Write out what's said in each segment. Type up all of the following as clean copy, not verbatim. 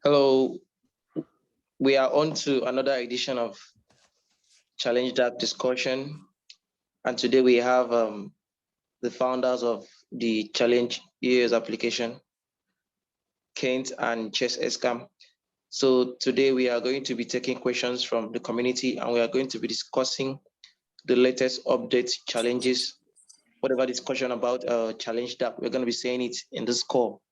Hello, we are on to another edition of Challenge That discussion. And today we have the founders of the Challenge EOS application, Kent and Chess Escam. So today we are going to be taking questions from the community and we are going to be discussing the latest updates, challenges, whatever discussion about Challenge That, we're going to be saying it in this call.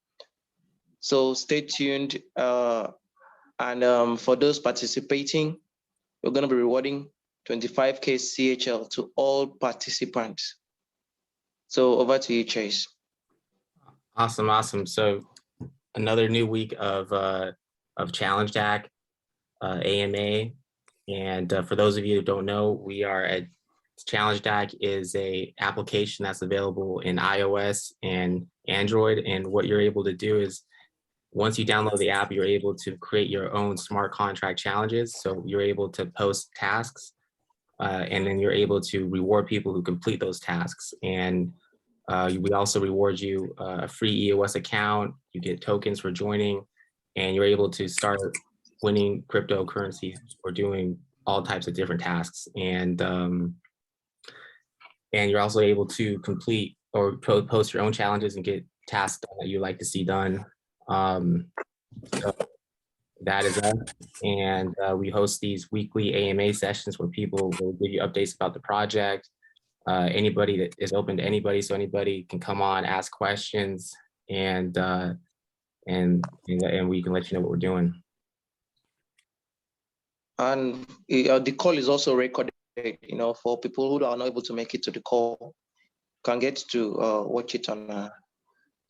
So stay tuned. And for those participating, we're going to be rewarding 25K CHL to all participants. So over to you, Chase. Awesome. So another new week of Challenge DAC, AMA. And for those of you who don't know, we are at Challenge DAC is a application that's available in iOS and Android. And what you're able to do is once you download the app, you're able to create your own smart contract challenges. So you're able to post tasks and then you're able to reward people who complete those tasks. And we also reward you a free EOS account. You get tokens for joining, and you're able to start winning cryptocurrency or doing all types of different tasks. And you're also able to complete or post your own challenges and get tasks that you like to see done. So that is us. And we host these weekly AMA sessions where people will give you updates about the project. Anybody that is open to anybody, so anybody can come on, ask questions, and we can let you know what we're doing. And the call is also recorded, for people who are not able to make it to the call, can get to watch it on a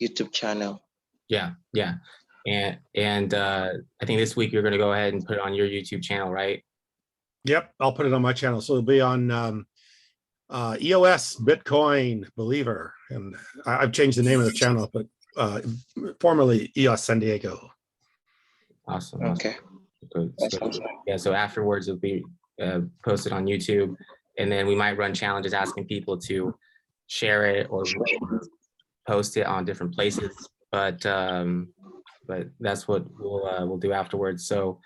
YouTube channel. Yeah. And I think this week you're going to go ahead and put it on your YouTube channel, right? Yep, I'll put it on my channel. So it'll be on EOS Bitcoin Believer. And I've changed the name of the channel, but formerly EOS San Diego. Awesome. Okay. Yeah, so afterwards it'll be posted on YouTube, and then we might run challenges asking people to share it or post it on different places. But that's what we'll do afterwards. So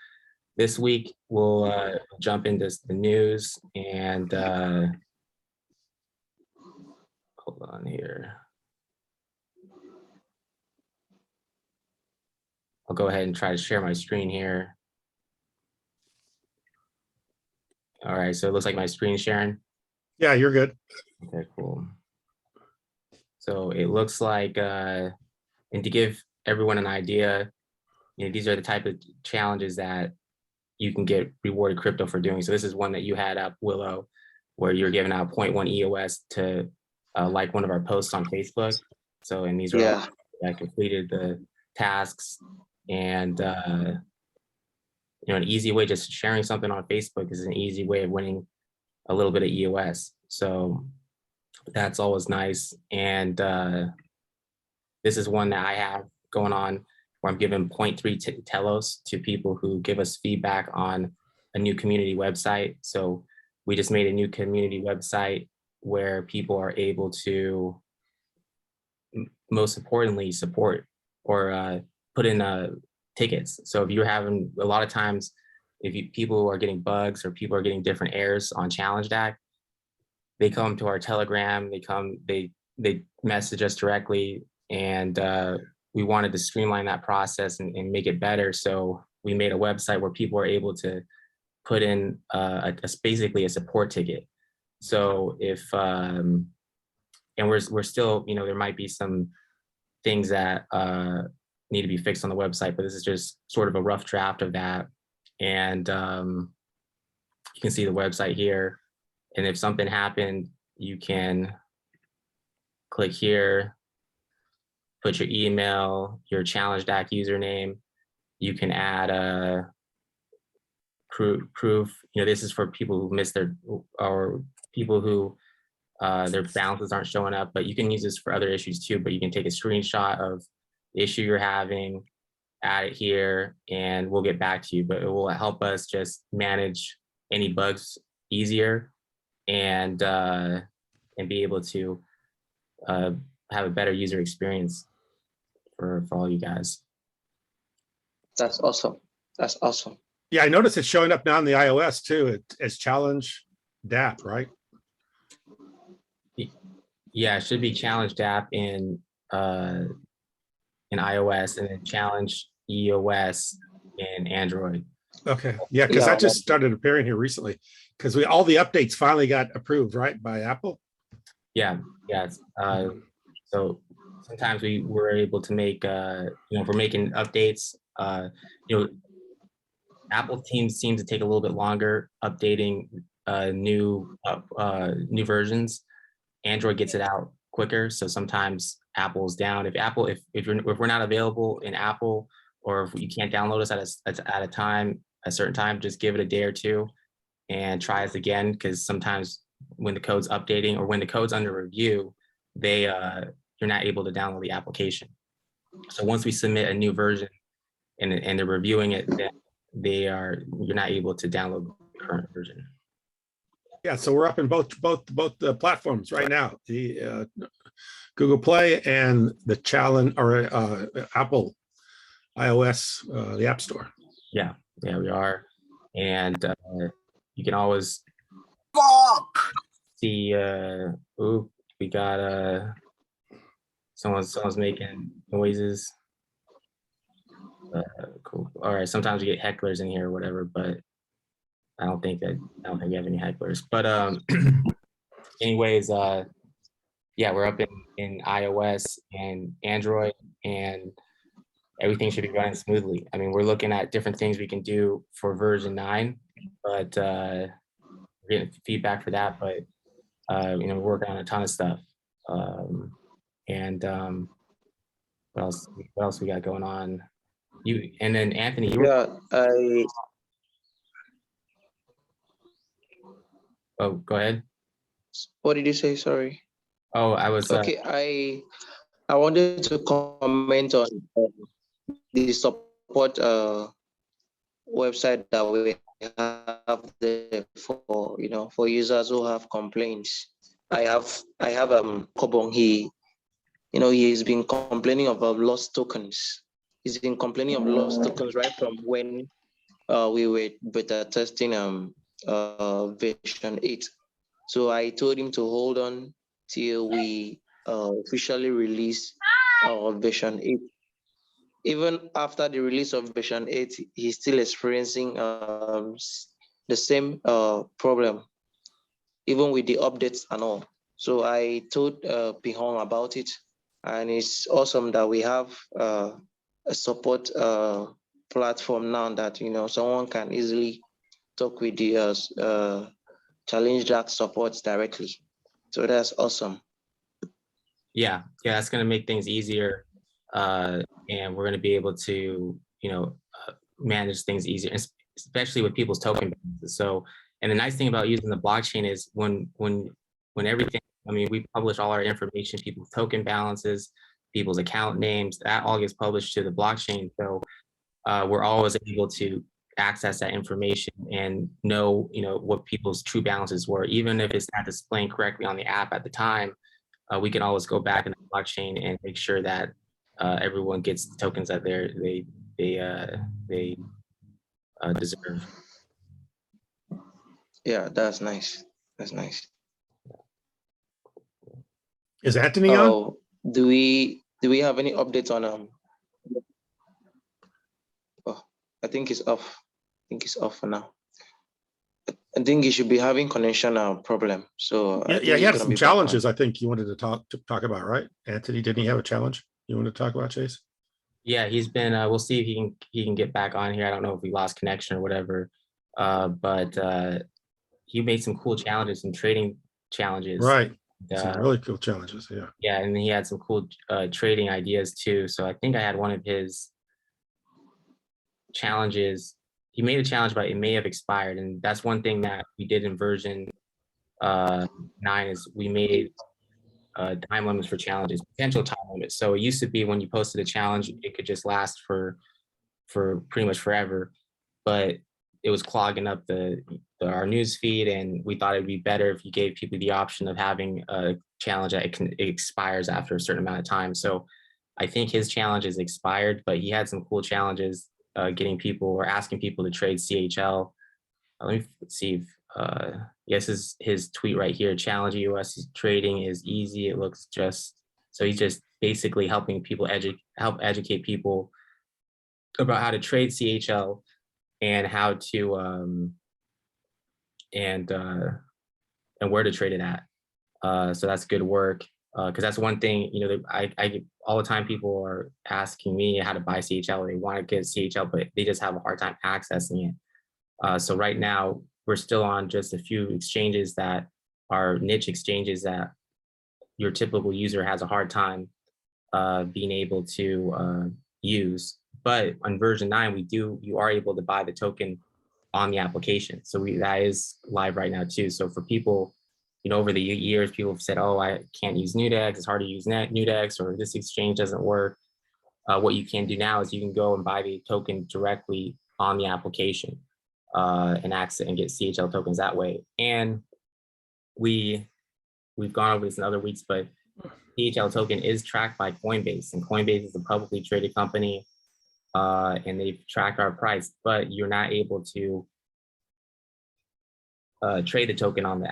this week we'll jump into the news and hold on here. I'll go ahead and try to share my screen here. All right, so it looks like my screen's sharing. Yeah, you're good. Okay, cool. So it looks like, and to give everyone an idea, these are the type of challenges that you can get rewarded crypto for doing. So this is one that you had up, Willow, where you're giving out 0.1 EOS to like one of our posts on Facebook. So, and these are all that completed the tasks, and an easy way, just sharing something on Facebook is an easy way of winning a little bit of EOS. So that's always nice. And this is one that I have going on where I'm giving 0.3 telos to people who give us feedback on a new community website. So we just made a new community website where people are able to, most importantly, support or put in tickets. So if you're having, a lot of times, if people are getting bugs or people are getting different errors on Challenge DAC, they come to our Telegram, they message us directly, and we wanted to streamline that process and make it better. So we made a website where people are able to put in basically a support ticket. So if, and we're still, there might be some things that need to be fixed on the website, but this is just sort of a rough draft of that. And you can see the website here. And if something happened, you can click here, put your email, your Challenge DAC username. You can add a proof. This is for people who missed or people who their balances aren't showing up, but you can use this for other issues too. But you can take a screenshot of the issue you're having, add it here, and we'll get back to you. But it will help us just manage any bugs easier and be able to have a better user experience for all you guys. That's awesome. That's awesome. Yeah, I noticed it's showing up now on the iOS too. As challenge DAP, right? Yeah, it should be challenge app in iOS and then challenge EOS in Android. Okay, yeah, because Yeah. that just started appearing here recently. Because all the updates finally got approved, right, by Apple. Yeah, so sometimes we were able to make if we're making updates, Apple teams seem to take a little bit longer updating new versions. Android gets it out quicker, so sometimes Apple's down. If we're not available in Apple, or if you can't download us at a certain time, just give it a day or two and try us again, because sometimes when the code's updating or when the code's under review, you're not able to download the application. So once we submit a new version and they're reviewing it, then you're not able to download the current version. Yeah, so we're up in both the platforms right now, the Google Play and the challenge or Apple iOS, the App Store. Yeah, we are, and you can always see. Ooh, we got someone's making noises. Cool. All right. Sometimes we get hecklers in here or whatever, but I don't think we have any hecklers. But anyways, yeah, we're up in iOS and Android, and everything should be running smoothly. I mean, we're looking at different things we can do for version 9, but we're getting feedback for that. But we're working on a ton of stuff. What else we got going on? And then Anthony, oh, go ahead. What did you say? Sorry. Oh, I was okay. I wanted to comment on the support website that we have there for users who have complaints. I have Kobong. He's been complaining about lost tokens. He's been complaining of lost tokens right from when we were beta testing version 8. So I told him to hold on till we officially release version 8. Even after the release of version 8, he's still experiencing the same problem, even with the updates and all. So I told Pihong about it, and it's awesome that we have a support platform now that someone can easily talk with the challenge that supports directly. So that's awesome. Yeah, that's going to make things easier, and we're going to be able to manage things easier, especially with people's token balances. So, and the nice thing about using the blockchain is when everything, I mean, we publish all our information, people's token balances, people's account names, that all gets published to the blockchain. So we're always able to access that information and know what people's true balances were, even if it's not displaying correctly on the app at the time. We can always go back in the blockchain and make sure that everyone gets the tokens that they deserve. Yeah, that's nice. That's nice. Is Anthony on? Do we have any updates on Oh, I think it's off. I think it's off for now. I think he should be having connection problem. So yeah, he had some challenges. I think you wanted to talk about, right? Anthony, didn't he have a challenge you want to talk about, Chase? Yeah, he's been. We'll see if he can get back on here. I don't know if we lost connection or whatever, but he made some cool challenges, some trading challenges. Right. Some really cool challenges. Yeah. Yeah, and he had some cool trading ideas too. So I think I had one of his challenges. He made a challenge, but it may have expired, and that's one thing that we did in version 9 is we made time limits for challenges, potential time limits. So it used to be when you posted a challenge, it could just last for pretty much forever, but it was clogging up our news feed, and we thought it'd be better if you gave people the option of having a challenge that it expires after a certain amount of time. So I think his challenge is expired, but he had some cool challenges getting people or asking people to trade CHL. Let me see if, yes, his tweet right here, challenge EOS trading is easy. It looks just, so he's just basically helping people help educate people about how to trade CHL and how to, and where to trade it at. So that's good work. Because that's one thing, you know, I all the time people are asking me how to buy CHL. They want to get CHL, but they just have a hard time accessing it. So right now, we're still on just a few exchanges that are niche exchanges that your typical user has a hard time being able to use. But on version 9, you are able to buy the token on the application. So that is live right now too. So for people, you know, over the years, people have said, oh, I can't use Nudex, it's hard to use Nudex, or this exchange doesn't work. What you can do now is you can go and buy the token directly on the application and access and get CHL tokens that way. And we've gone over this in other weeks, but CHL token is tracked by Coinbase, and Coinbase is a publicly traded company, and they've tracked our price, but you're not able to trade the token on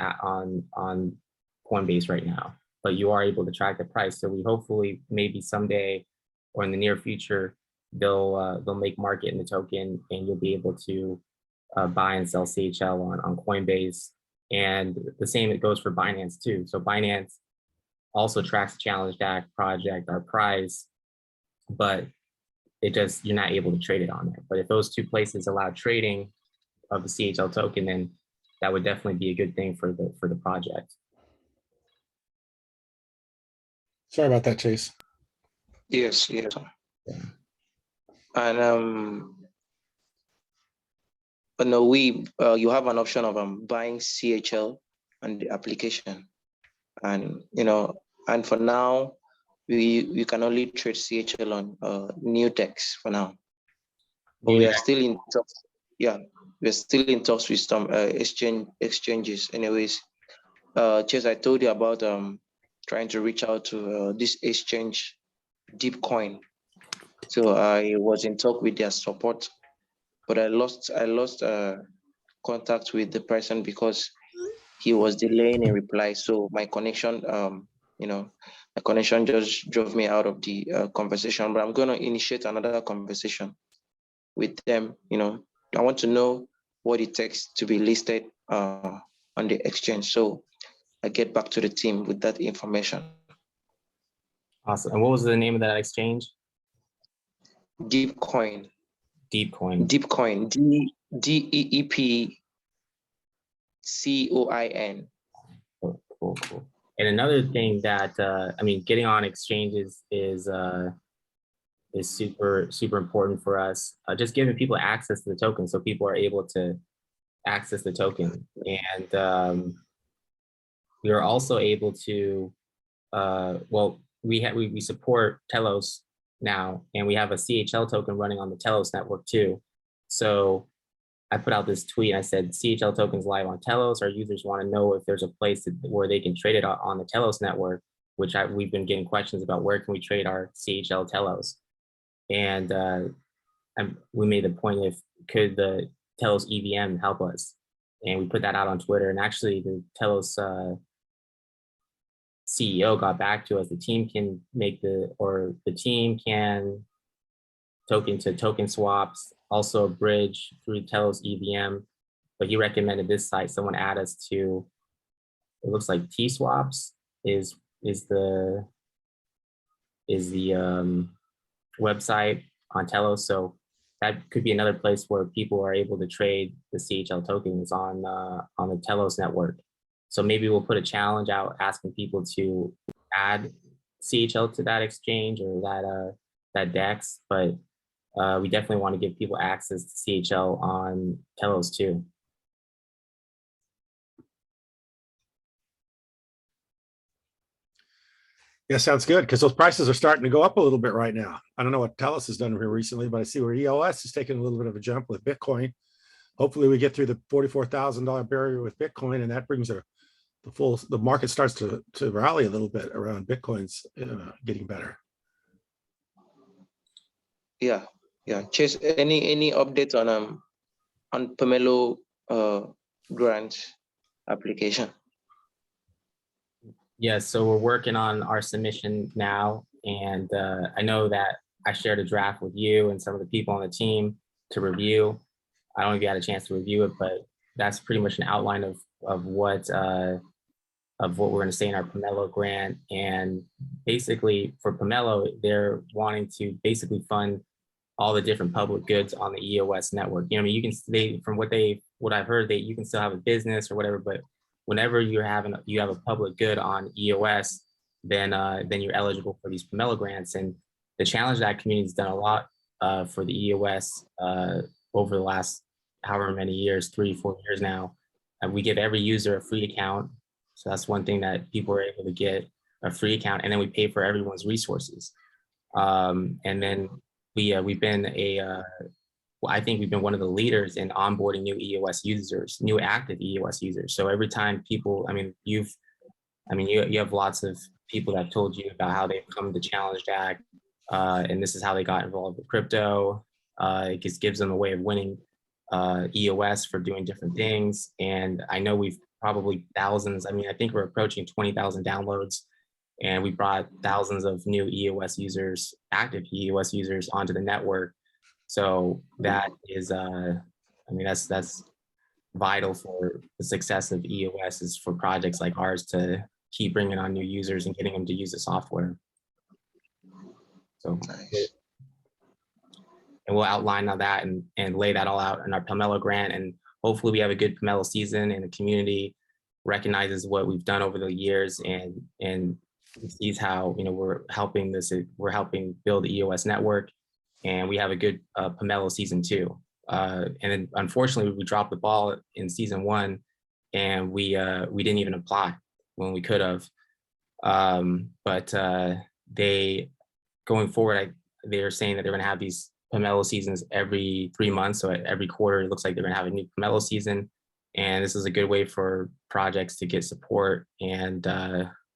Coinbase right now, but you are able to track the price. So we hopefully maybe someday or in the near future, they'll make market in the token, and you'll be able to buy and sell CHL on Coinbase. And the same, it goes for Binance too. So Binance also tracks the Challenge Act project, our price, but you're not able to trade it on there. But if those two places allow trading of the CHL token, then that would definitely be a good thing for the project. Sorry about that, Chase. Yes. Yeah. And no, you have an option of buying CHL on the application, and and for now we can only trade CHL on Nudex for now. But we are still in talks. Yeah, we're still in talks with some exchanges. Anyways, Chase, I told you about trying to reach out to this exchange, Deepcoin. So I was in talk with their support, but I lost contact with the person because he was delaying in reply. So my connection, my connection just drove me out of the conversation. But I'm going to initiate another conversation with them. I want to know what it takes to be listed on the exchange. So I get back to the team with that information. Awesome. And what was the name of that exchange? Deepcoin. Deepcoin. Deepcoin. DEEPCOIN. Cool. And another thing that getting on exchanges is super important for us. Just giving people access to the token, so people are able to access the token, and we are also able to. We support Telos now, and we have a CHL token running on the Telos network too. So I put out this tweet. I said, CHL tokens live on Telos. Our users want to know if there's a place where they can trade it on the Telos network, which we've been getting questions about. Where can we trade our CHL Telos? And we made the point, if could the Telos EVM help us? And we put that out on Twitter. And actually, the Telos CEO got back to us. The team can token to token swaps, also a bridge through Telos EVM. But he recommended this site. Someone add us to, it looks like T swaps is the website on Telos. So that could be another place where people are able to trade the CHL tokens on the Telos network. So maybe we'll put a challenge out asking people to add CHL to that exchange or that DEX, but we definitely want to give people access to CHL on Telos too. Yeah, sounds good, because those prices are starting to go up a little bit right now. I don't know what Telos has done here recently, but I see where EOS is taking a little bit of a jump with Bitcoin. Hopefully we get through the $44,000 barrier with Bitcoin, and that brings the market starts to rally a little bit around Bitcoin's getting better. Yeah, Yeah, Chase, any updates on Pomelo grant application? Yes, so we're working on our submission now, and I know that I shared a draft with you and some of the people on the team to review. I don't know if you had a chance to review it, but that's pretty much an outline of what we're going to say in our Pomelo grant. And basically, for Pomelo, they're wanting to basically fund all the different public goods on the EOS network. You know, I mean, you can from what I've heard, you can still have a business or whatever, but whenever you have a public good on EOS, then you're eligible for these Pomelo grants. And the challenge that community's done a lot for the EOS over the last however many years, 3-4 years now. We give every user a free account. So that's one thing that people are able to get, a free account, and then we pay for everyone's resources. And then we've been I think we've been one of the leaders in onboarding new EOS users, new active EOS users. So every time people, you have lots of people that told you about how they've come to Challenge Act, and this is how they got involved with crypto. It just gives them a way of winning EOS for doing different things. And I know we've probably thousands. I think we're approaching 20,000 downloads, and we brought thousands of new EOS users, active EOS users, onto the network. So that is, that's vital for the success of EOS, is for projects like ours to keep bringing on new users and getting them to use the software. So, Nice. and we'll outline all that and lay that all out in our Pomelo grant. And hopefully we have a good Pomelo season, and the community recognizes what we've done over the years and sees how, we're helping build the EOS network, and we have a good Pomelo season 2. And then unfortunately we dropped the ball in season 1, and we didn't even apply when we could have. But they, going forward, they're saying that they're going to have these Pomelo seasons every 3 months. So every quarter, it looks like they're going to have a new Pomelo season. And this is a good way for projects to get support. And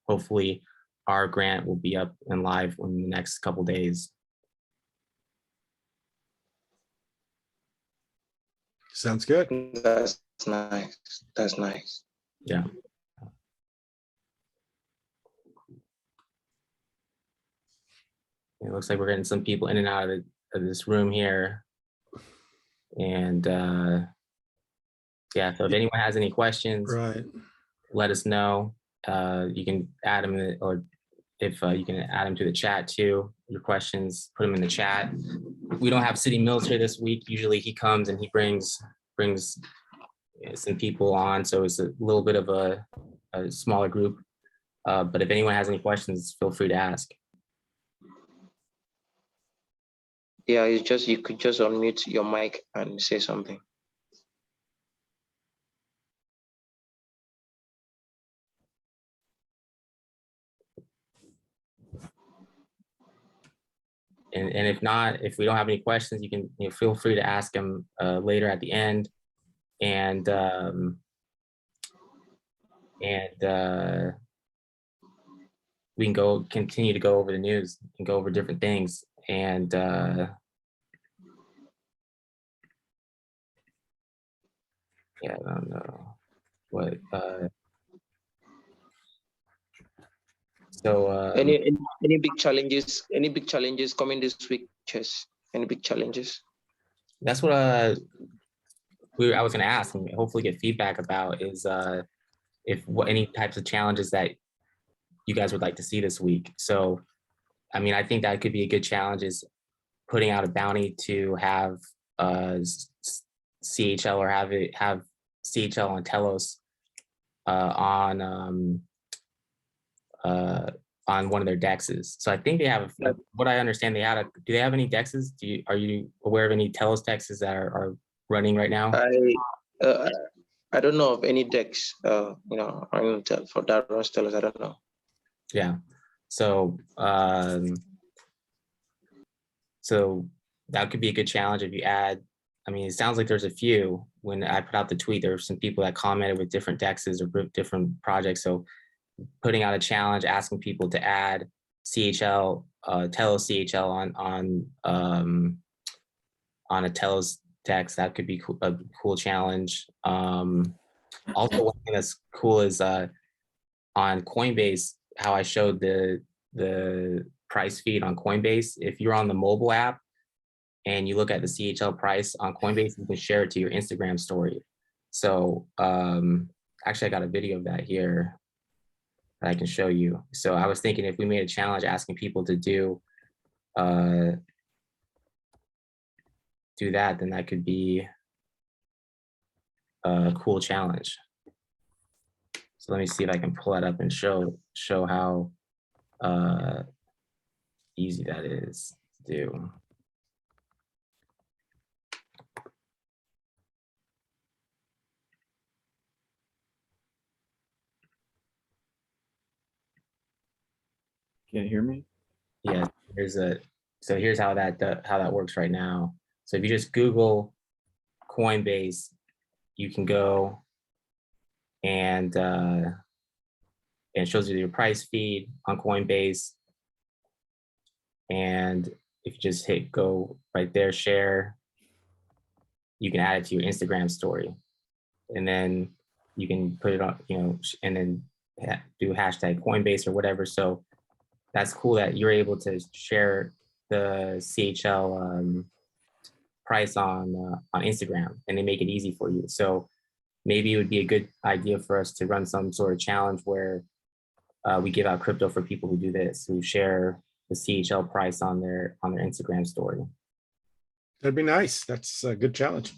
hopefully our grant will be up and live in the next couple days. Sounds good. That's nice. That's nice. Yeah. It looks like we're getting some people in and out of this room here. And yeah, so if anyone has any questions, Right. let us know. You can add them or if you can add them to the chat too, your questions, put them in the chat. We don't have city military this week. Usually he comes and he brings some people on. So it's a little bit of a smaller group. But if anyone has any questions, feel free to ask. Yeah, you could just unmute your mic and say something. And if not, if we don't have any questions, you can feel free to ask them later at the end. And we can continue to go over the news and go over different things. And yeah, I don't know what. So Any big challenges? Any big challenges coming this week, Chess? Any big challenges? That's what I was going to ask, and hopefully get feedback about, is any types of challenges that you guys would like to see this week. So, I think that could be a good challenge, is putting out a bounty to have CHL or have CHL on Telos on one of their dexes. So I think they have, what I understand, do they have any dexes? Are you aware of any Telos dexes that are running right now? I don't know of any decks, for that runs Telos. I don't know. Yeah. So so that could be a good challenge if you add. It sounds like there's a few. When I put out the tweet, there were some people that commented with different dexes or different projects. So putting out a challenge, asking people to add CHL, Telos CHL on a teletext. That could be a cool challenge. Also, one thing that's cool is on Coinbase, how I showed the price feed on Coinbase. If you're on the mobile app and you look at the CHL price on Coinbase, you can share it to your Instagram story. So actually, I got a video of that here that I can show you. So I was thinking if we made a challenge asking people to do that, then that could be a cool challenge. So let me see if I can pull that up and show how easy that is to do. Can't hear me? Yeah, here's how that works right now. So if you just Google Coinbase, you can go and it shows you your price feed on Coinbase. And if you just hit go right there, share, you can add it to your Instagram story. And then you can put it on, and then do hashtag Coinbase or whatever. So that's cool that you're able to share the CHL price on Instagram, and they make it easy for you. So maybe it would be a good idea for us to run some sort of challenge where we give out crypto for people who do this, who share the CHL price on their Instagram story. That'd be nice. That's a good challenge.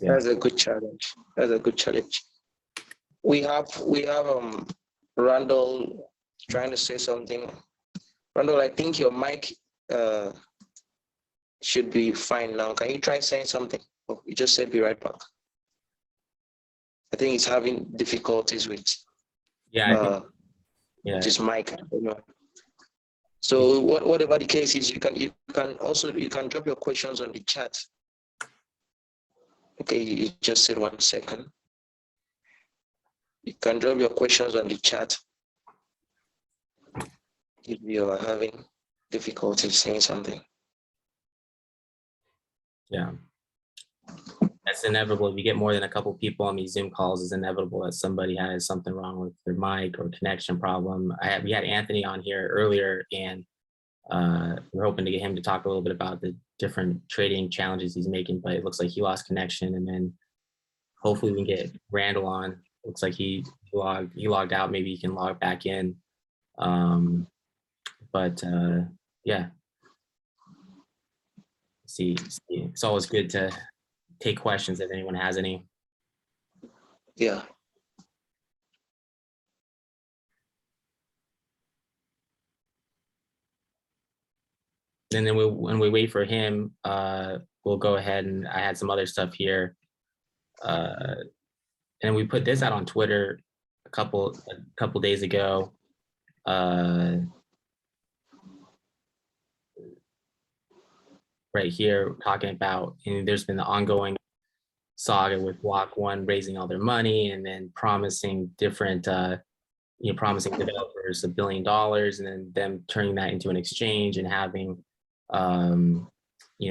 Yeah. That's a good challenge. That's a good challenge. We have Randall trying to say something. Randall, I think your mic should be fine now. Can you try saying something? Oh, you just said be right back. I think he's having difficulties with his mic. I don't know. So whatever the case is, you can drop your questions on the chat. Okay, you just said 1 second. You can drop your questions on the chat if you are having difficulty saying something. Yeah, that's inevitable. If you get more than a couple people on these Zoom calls, it's inevitable that somebody has something wrong with their mic or connection problem. We had Anthony on here earlier, and we're hoping to get him to talk a little bit about the different trading challenges he's making, but it looks like he lost connection. And then hopefully we can get Randall on. Looks like he logged out. Maybe he can log back in. Yeah. See, it's always good to take questions if anyone has any. Yeah. And then when we wait for him, we'll go ahead, and I had some other stuff here. And we put this out on Twitter a couple days ago. Right here, talking about, there's been the ongoing saga with Block One raising all their money and then promising different, promising developers $1 billion, and then them turning that into an exchange and having,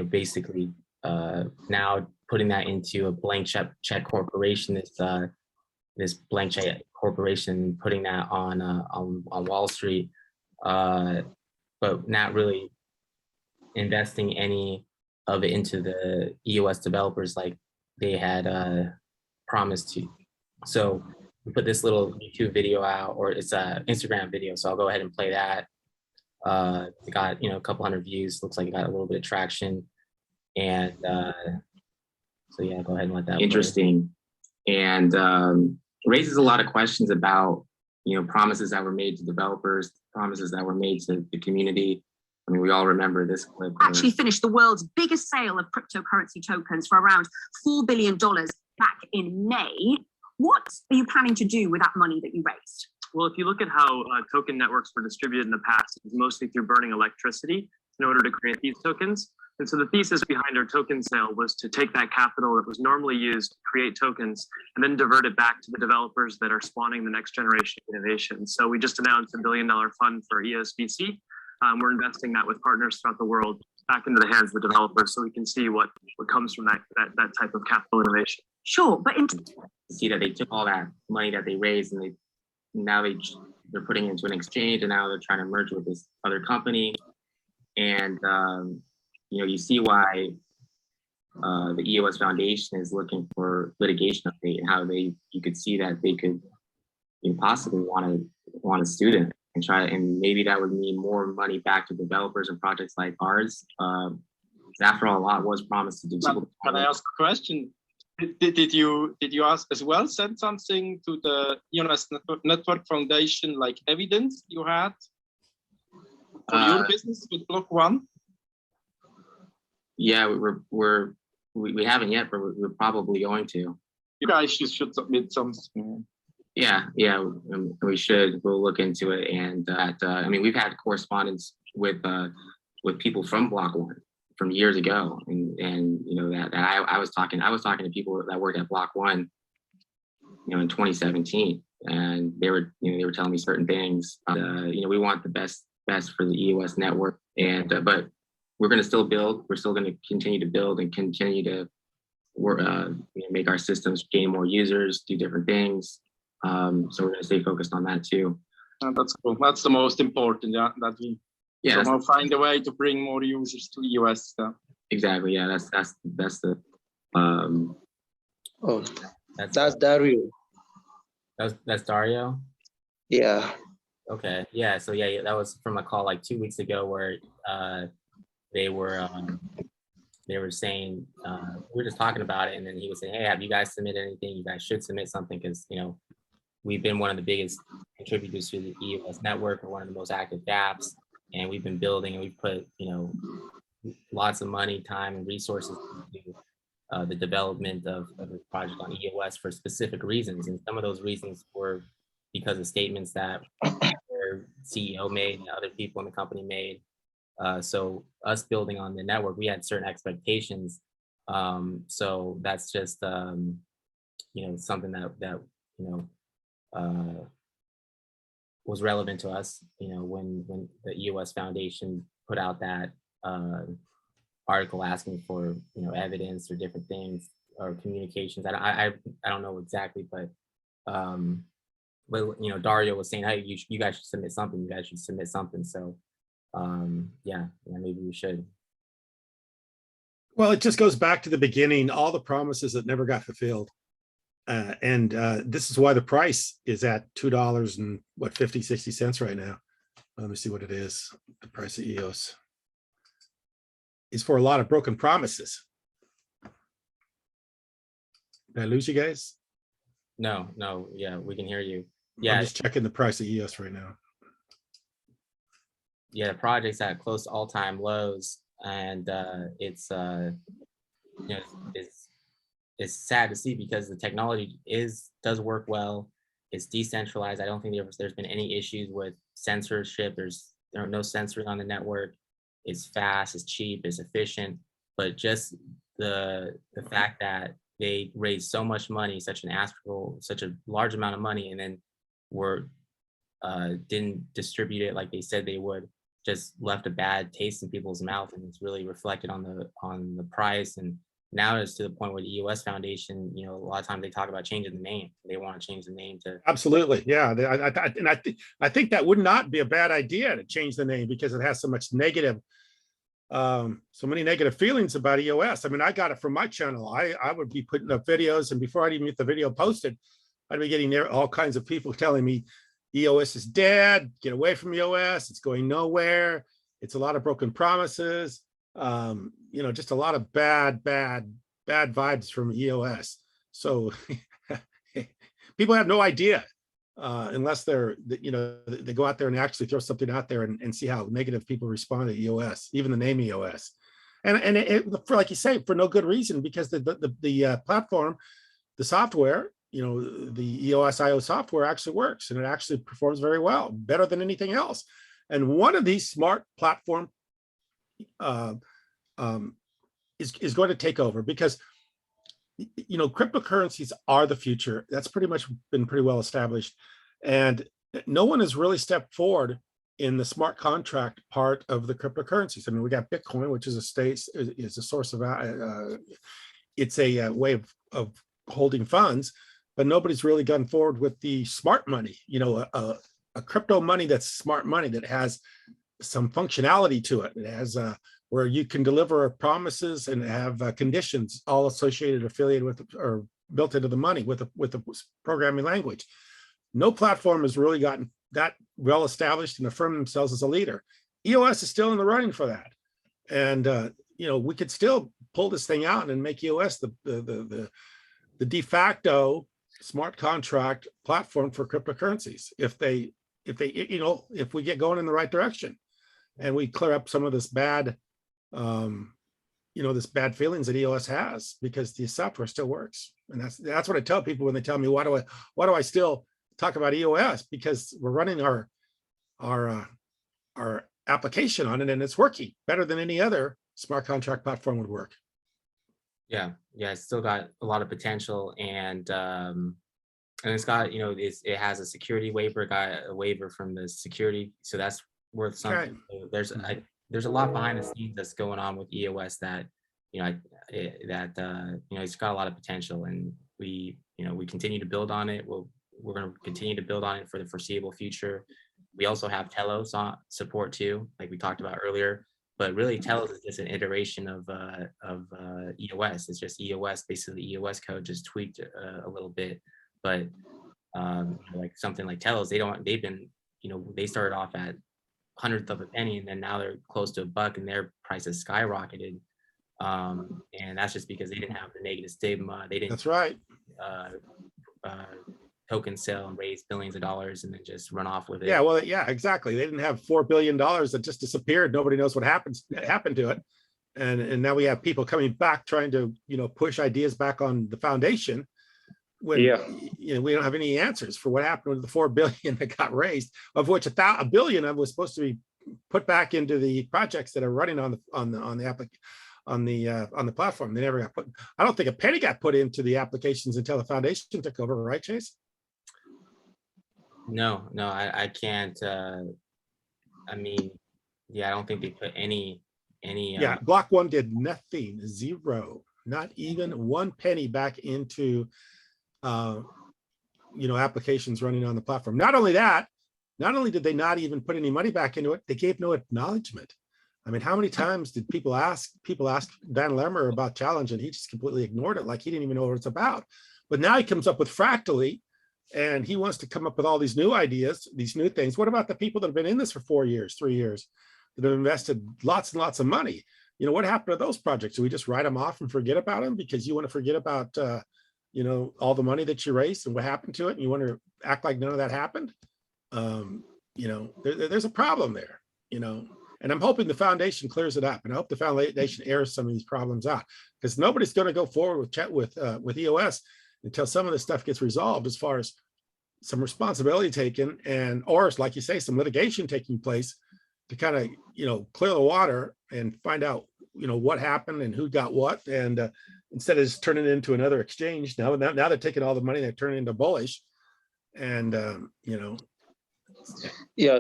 basically now putting that into a blank check corporation. This blank check corporation, putting that on Wall Street, but not really investing any of it into the EOS developers like they had promised to. So we put this little YouTube video out, or it's an Instagram video. So I'll go ahead and play that. It got a couple hundred views. Looks like it got a little bit of traction, and so yeah, go ahead and let that. Interesting, and raises a lot of questions about promises that were made to developers, promises that were made to the community. I mean, we all remember this clip. Actually finished the world's biggest sale of cryptocurrency tokens for around $4 billion back in May. What are you planning to do with that money that you raised? Well, if you look at how token networks were distributed in the past, it was mostly through burning electricity in order to create these tokens. And so the thesis behind our token sale was to take that capital that was normally used to create tokens and then divert it back to the developers that are spawning the next generation of innovation. So we just announced $1 billion fund for EOS VC. We're investing that with partners throughout the world back into the hands of the developers so we can see what comes from that type of capital innovation. Sure, but See that they took all that money that they raised and they're putting it into an exchange, and now they're trying to merge with this other company. And you see why the EOS Foundation is looking for litigation update, and how you could see that they could possibly want a student and and maybe that would mean more money back to developers and projects like ours. After all, a lot was promised to do. Can I ask a question? Did you as well send something to the EOS Network Foundation, like evidence you had for your business with Block One? Yeah, we haven't yet, but we're probably going to. You guys should submit something. Yeah, we should. We'll look into it, and I mean, we've had correspondence with people from Block One from years ago, and that I was talking to people that worked at Block One, in 2017, and they were telling me certain things. We want the best for the EOS network, and but we're going to still build. We're still going to continue to build and continue to work, make our systems gain more users, do different things. So we're going to stay focused on that too. That's cool. That's the most important. Yeah, that we somehow find a way to bring more users to EOS. Exactly. Yeah, that's the. That's Dario. That's Dario. Yeah. Okay. Yeah. So yeah, that was from a call like 2 weeks ago where they were saying we were just talking about it, and then he was saying, "Hey, have you guys submitted anything? You guys should submit something because we've been one of the biggest contributors to the EOS network. We're one of the most active apps, and we've been building, and we've put lots of money, time, and resources into the development of the project on EOS for specific reasons. And some of those reasons were because of statements that their CEO made and other people in the company made. So us building on the network, we had certain expectations. So that's just something that was relevant to us. When the EOS Foundation put out that article asking for evidence or different things or communications. I don't know exactly, but Dario was saying, "Hey, you guys should submit something. You guys should submit something." So yeah, maybe we should. Well, it just goes back to the beginning, all the promises that never got fulfilled. And this is why the price is at $2 and 50-60 cents right now. Let me see what it is. The price of EOS is for a lot of broken promises. Did I lose you guys? No, yeah, we can hear you. Yeah, I'm just checking the price of EOS right now. Yeah, the project's at close to all-time lows, and it's sad to see because the technology does work well. It's decentralized. I don't think there's been any issues with censorship. There are no censoring on the network. It's fast, it's cheap, it's efficient. But just the fact that they raised so much money, such a large amount of money, and then didn't distribute it like they said they would, just left a bad taste in people's mouth, and it's really reflected on the price. And now it's to the point where the EOS Foundation, a lot of times they talk about changing the name. They want to change the name to. Absolutely, yeah. I think that would not be a bad idea to change the name because it has so much negative, so many negative feelings about EOS. I mean, I got it from my channel. I would be putting up videos, and before I'd even get the video posted, I'd be getting all kinds of people telling me EOS is dead, get away from EOS, it's going nowhere, it's a lot of broken promises, just a lot of bad vibes from EOS. So people have no idea unless they go out there and actually throw something out there and see how negative people respond to EOS, even the name EOS. And for, like you say, for no good reason, because the platform, the software, the EOS IO software actually works, and it actually performs very well, better than anything else. And one of these smart platform is going to take over, because cryptocurrencies are the future. That's pretty much been pretty well established, and no one has really stepped forward in the smart contract part of the cryptocurrencies. I mean, we got Bitcoin, which is a source of, it's a way of holding funds, but nobody's really gone forward with the smart money, a crypto money that's smart money that has some functionality to it. It has where you can deliver promises and have conditions all associated, affiliated with, or built into the money with the programming language. No platform has really gotten that well established and affirmed themselves as a leader. EOS is still in the running for that, and we could still pull this thing out and make EOS the de facto smart contract platform for cryptocurrencies if we get going in the right direction, and we clear up some of this bad this bad feelings that EOS has, because the software still works. And that's what I tell people when they tell me, why do I still talk about EOS? Because we're running our application on it, and it's working better than any other smart contract platform would work. Yeah, it's still got a lot of potential, and it's got, it has a security waiver, got a waiver from the security, so that's worth something. Okay. So there's a lot behind the scenes that's going on with EOS that it's got a lot of potential, and we continue to build on it. We're going to continue to build on it for the foreseeable future. We also have Telos support too, like we talked about earlier. But really, Telos is just an iteration of EOS. It's just EOS, basically EOS code just tweaked a little bit. But like something like Telos, they started off at hundredth of a penny, and then now they're close to $1, and their price has skyrocketed. And that's just because they didn't have the negative stigma. They didn't. That's right. Token sell and raise billions of dollars and then just run off with it. Yeah, well, yeah, exactly. They didn't have $4 billion that just disappeared. Nobody knows what happened to it. And now we have people coming back trying to, push ideas back on the foundation when we don't have any answers for what happened with the 4 billion that got raised, of which a billion of was supposed to be put back into the projects that are running on the platform. They never got put. I don't think a penny got put into the applications until the foundation took over, right, Chase? No, I can't. I don't think they put any. Yeah, Block One did nothing, zero, not even 1 penny back into, applications running on the platform. Not only that, not only did they not even put any money back into it, they gave no acknowledgement. I mean, how many times did people ask Dan Lemmer about Challenge, and he just completely ignored it, like he didn't even know what it's about. But now he comes up with Fractally, and he wants to come up with all these new ideas, these new things. What about the people that have been in this for 4 years, 3 years, that have invested lots and lots of money? What happened to those projects? Do we just write them off and forget about them because you want to forget about, all the money that you raised and what happened to it, and you want to act like none of that happened? There's a problem there, and I'm hoping the foundation clears it up, and I hope the foundation airs some of these problems out, because nobody's going to go forward with EOS until some of this stuff gets resolved, as far as some responsibility taken, or like you say, some litigation taking place to kind of, clear the water and find out, what happened and who got what. And instead of just turning it into another exchange, now they're taking all the money, they're turning it into bullish. And, Yeah,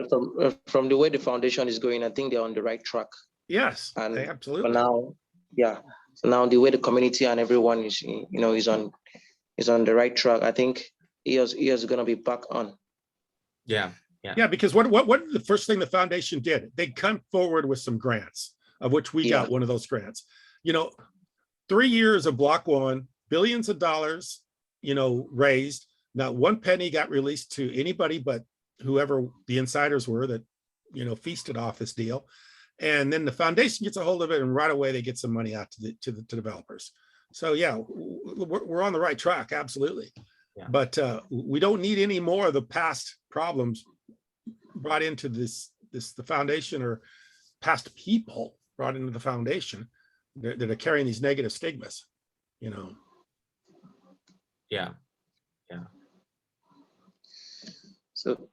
from the way the foundation is going, I think they're on the right track. Yes, And absolutely. for now, yeah. So now the way the community and everyone is, is on the right track. I think EOS is going to be back on. Yeah. Because what the first thing the foundation did, they come forward with some grants, of which we got one of those grants. 3 years of Block One, billions of dollars, raised. Not 1 penny got released to anybody but whoever the insiders were that, feasted off this deal. And then the foundation gets a hold of it, and right away they get some money out to the developers. So yeah, we're on the right track, absolutely. Yeah. But we don't need any more of the past problems brought into the foundation, or past people brought into the foundation that are carrying these negative stigmas. Yeah. So,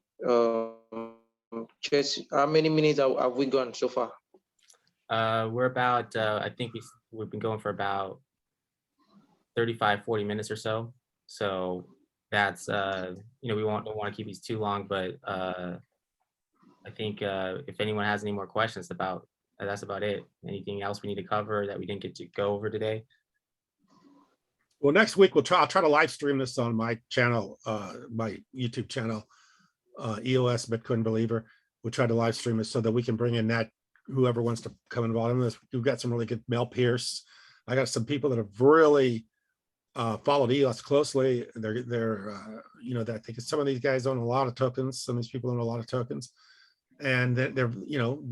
Chase, how many minutes have we gone so far? We're about, I think we've been going for about 35-40 minutes or so. So that's, we don't want to keep these too long, but I think if anyone has any more questions about, that's about it. Anything else we need to cover that we didn't get to go over today? Well, next week I'll try to live stream this on my channel, my YouTube channel, EOS Bitcoin Believer. We'll try to live stream it so that we can bring in that whoever wants to come involved in this. We've got some really good Mel Pierce. I got some people that have really followed EOS closely. They're you know, I think some of these guys own a lot of tokens. Some of these people own a lot of tokens, and they're you know,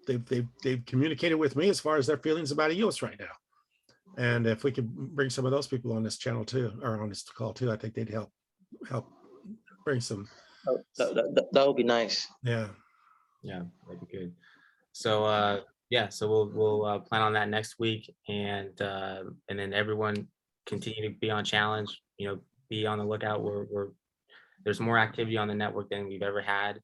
they've communicated with me as far as their feelings about EOS right now. And if we could bring some of those people on this channel too, or on this call too, I think they'd help bring some. That would be nice. Yeah. Yeah, that'd be good. So yeah, so we'll plan on that next week, and then everyone continue to be on challenge. You know, be on the lookout. There's more activity on the network than we've ever had.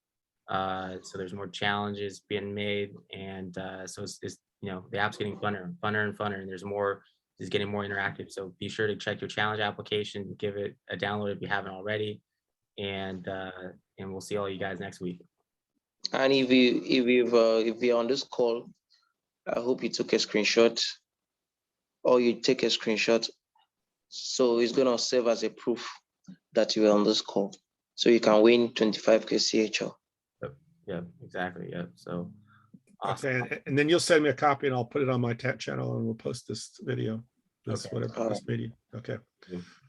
So there's more challenges being made, and so it's you know, the app's getting funner and funner, and there's more. Is getting more interactive. So be sure to check your challenge application, give it a download if you haven't already, and we'll see all you guys next week. And if you're on this call, I hope you took a screenshot, or you take a screenshot. So it's gonna serve as a proof that you were on this call, so you can win 25K CHL. Yeah, exactly. Yeah. So. Awesome. Okay, and then you'll send me a copy, and I'll put it on my channel, and we'll post this video, this Okay. whatever this media. Okay.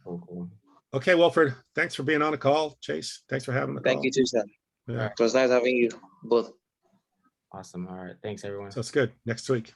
Cool. Okay, Wilfred. Thanks for being on the call. Chase, thanks for having the call. Thank you too, sir. Yeah. It was nice having you both. Awesome. All right. Thanks, everyone. So it's good. Next week.